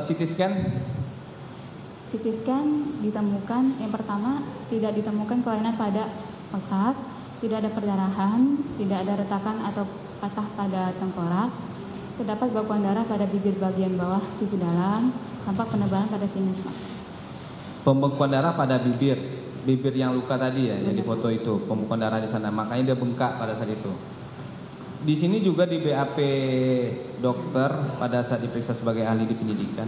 CT scan? CT scan ditemukan, yang pertama tidak ditemukan kelainan pada otak, tidak ada perdarahan, tidak ada retakan atau patah pada tengkorak, terdapat bekuan darah pada bibir bagian bawah sisi dalam, tampak penebalan pada sinus, Pak. Pembekuan darah pada bibir yang luka tadi ya, Benar. yang di foto itu, pembekuan darah di sana, makanya dia bengkak pada saat itu. Di sini juga di BAP dokter pada saat diperiksa sebagai ahli di penyidikan.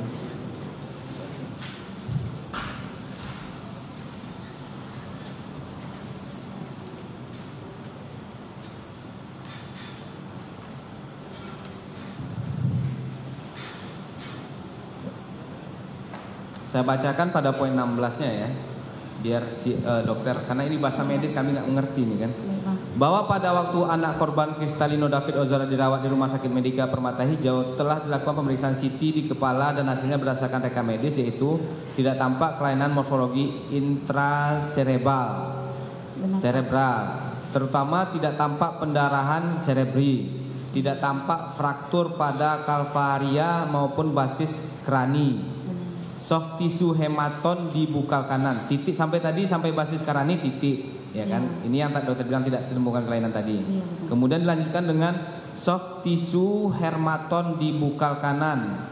Saya bacakan pada poin 16-nya ya, biar si dokter, karena ini bahasa medis kami nggak mengerti nih kan. Bahwa pada waktu anak korban Kristalino David Ozora dirawat di Rumah Sakit Medika Permata Hijau telah dilakukan pemeriksaan CT di kepala dan hasilnya berdasarkan rekam medis yaitu tidak tampak kelainan morfologi intracerebral, terutama tidak tampak pendarahan cerebri, tidak tampak fraktur pada kalvaria maupun basis krani. Soft tissue hematon di bukal kanan, titik sampai tadi sampai basis krani titik, ya kan? Ini yang dokter bilang tidak ditemukan kelainan tadi. Kemudian dilanjutkan dengan soft tissue hematon di bukal kanan.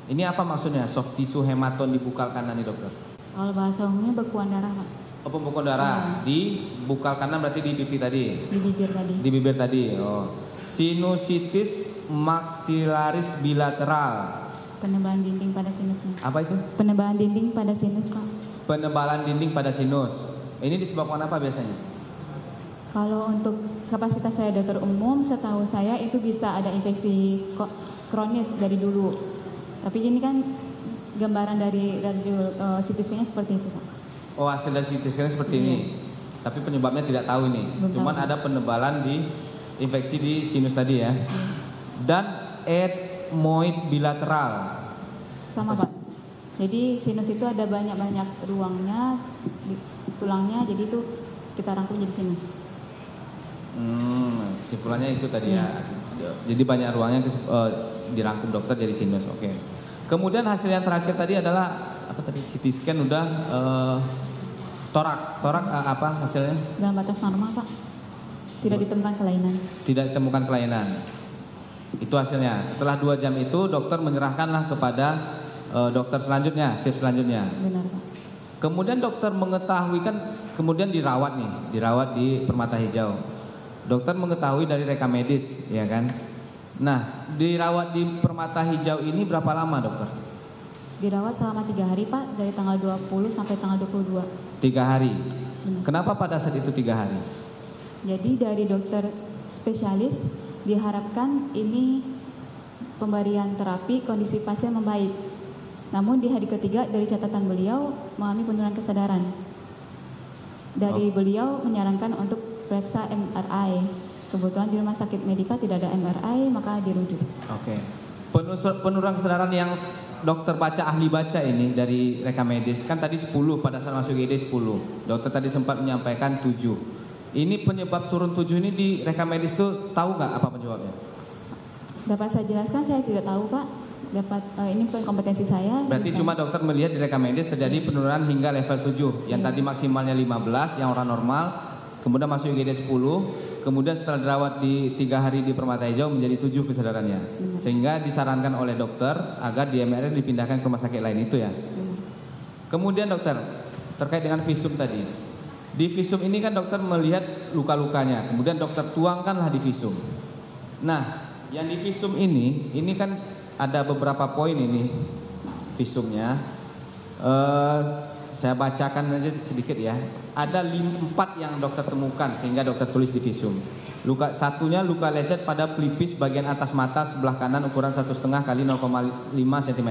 Ini apa maksudnya soft tissue hematon di bukal kanan nih dokter? Kalau bahasa umumnya bekuan darah, Pak. Oh, pembekuan darah di bukal kanan berarti di pipi tadi. Di bibir tadi. Di bibir tadi. Oh. Sinusitis maxillaris bilateral. Penebalan dinding pada sinusnya. Apa itu? Penebalan dinding pada sinus, Pak. Penebalan dinding pada sinus. Ini disebabkan apa biasanya? Kalau untuk kapasitas saya dokter umum, setahu saya itu bisa ada infeksi kronis dari dulu. Tapi ini kan gambaran dari radio CT scan-nya seperti itu, Pak. Oh, hasil dari CT scan seperti ini. Tapi penyebabnya tidak tahu ini. Cuman ada penebalan di infeksi di sinus tadi ya. Dan ethmoid bilateral. Sama, Pak. Jadi sinus itu ada banyak-banyak ruangnya di tulangnya, jadi itu kita rangkum jadi sinus. Kesimpulannya itu tadi ya. Jadi banyak ruangnya dirangkum dokter jadi sinus. Oke. Kemudian hasil yang terakhir tadi adalah apa tadi? CT scan udah torak apa hasilnya? Dalam batas normal, Pak. Tidak ditemukan kelainan. Tidak ditemukan kelainan. Itu hasilnya. Setelah 2 jam itu dokter menyerahkanlah kepada dokter selanjutnya, shift selanjutnya. Benar, Pak. Kemudian dokter mengetahui kan, kemudian dirawat di Permata Hijau. Dokter mengetahui dari rekam medis, ya kan? Nah, dirawat di Permata Hijau ini berapa lama, dokter? Dirawat selama 3 hari, Pak, dari tanggal 20 sampai tanggal 22. 3 hari. Benar. Kenapa pada saat itu 3 hari? Jadi dari dokter spesialis diharapkan ini pemberian terapi kondisi pasien membaik. Namun di hari ketiga dari catatan beliau mengalami penurunan kesadaran. Dari beliau menyarankan untuk periksa MRI. Kebetulan di Rumah Sakit Medika tidak ada MRI, maka dirujuk. Oke. Penurunan kesadaran yang dokter baca, ahli baca ini dari rekam medis kan tadi 10 pada saat masuk IGD 10. Dokter tadi sempat menyampaikan 7. Ini penyebab turun 7 ini di rekam medis itu tahu nggak apa penyebabnya? Dapat saya jelaskan, saya tidak tahu, Pak. Ini kompetensi saya. Berarti cuma dokter melihat di rekam medis terjadi penurunan hingga level 7. Yang tadi maksimalnya 15 yang orang normal, kemudian masuk IGD 10, kemudian setelah dirawat di 3 hari di Permata Hijau menjadi 7 kesadarannya. Sehingga disarankan oleh dokter agar di MRI dipindahkan ke rumah sakit lain itu ya. Kemudian dokter, terkait dengan visum tadi. Di visum ini kan dokter melihat luka-lukanya, kemudian dokter tuangkanlah di visum. Nah, yang di visum ini kan ada beberapa poin ini visumnya. Saya bacakan aja sedikit ya. Ada 4 yang dokter temukan sehingga dokter tulis di visum. Satunya luka lecet pada pelipis bagian atas mata sebelah kanan ukuran 1,5 kali 0,5 cm.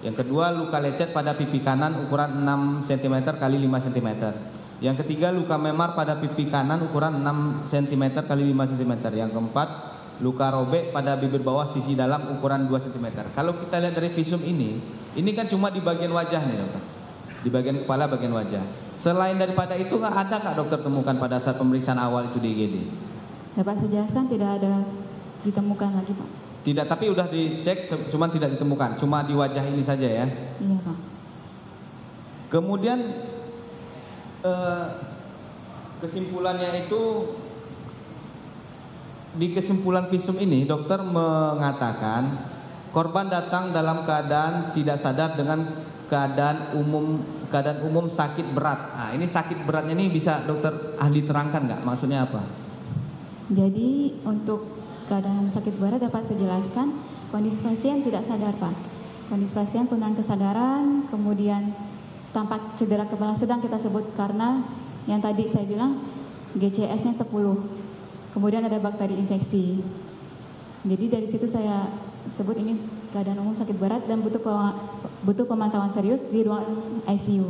Yang kedua luka lecet pada pipi kanan ukuran 6 cm kali 5 cm. Yang ketiga luka memar pada pipi kanan ukuran 6 cm kali 5 cm. Yang keempat luka robek pada bibir bawah sisi dalam ukuran 2 cm. Kalau kita lihat dari visum ini kan cuma di bagian wajah nih dokter. Di bagian kepala, bagian wajah. Selain daripada itu nggak ada kak dokter temukan pada saat pemeriksaan awal itu di IGD? Dapat saya jelaskan tidak ada ditemukan lagi, Pak. Tidak, tapi udah dicek, cuma tidak ditemukan, cuma di wajah ini saja ya. Iya Pak. Kemudian kesimpulannya itu, di kesimpulan visum ini dokter mengatakan korban datang dalam keadaan tidak sadar dengan keadaan umum sakit berat. Nah, ini sakit beratnya ini bisa dokter ahli terangkan nggak? Maksudnya apa? Jadi untuk keadaan sakit berat dapat saya jelaskan, kondisi pasien tidak sadar Pak. Kondisi pasien penurunan kesadaran, kemudian tampak cedera kepala sedang kita sebut karena yang tadi saya bilang GCS-nya 10. Kemudian ada bakteri infeksi. Jadi dari situ saya sebut ini keadaan umum sakit berat dan butuh pemantauan serius di ruang ICU.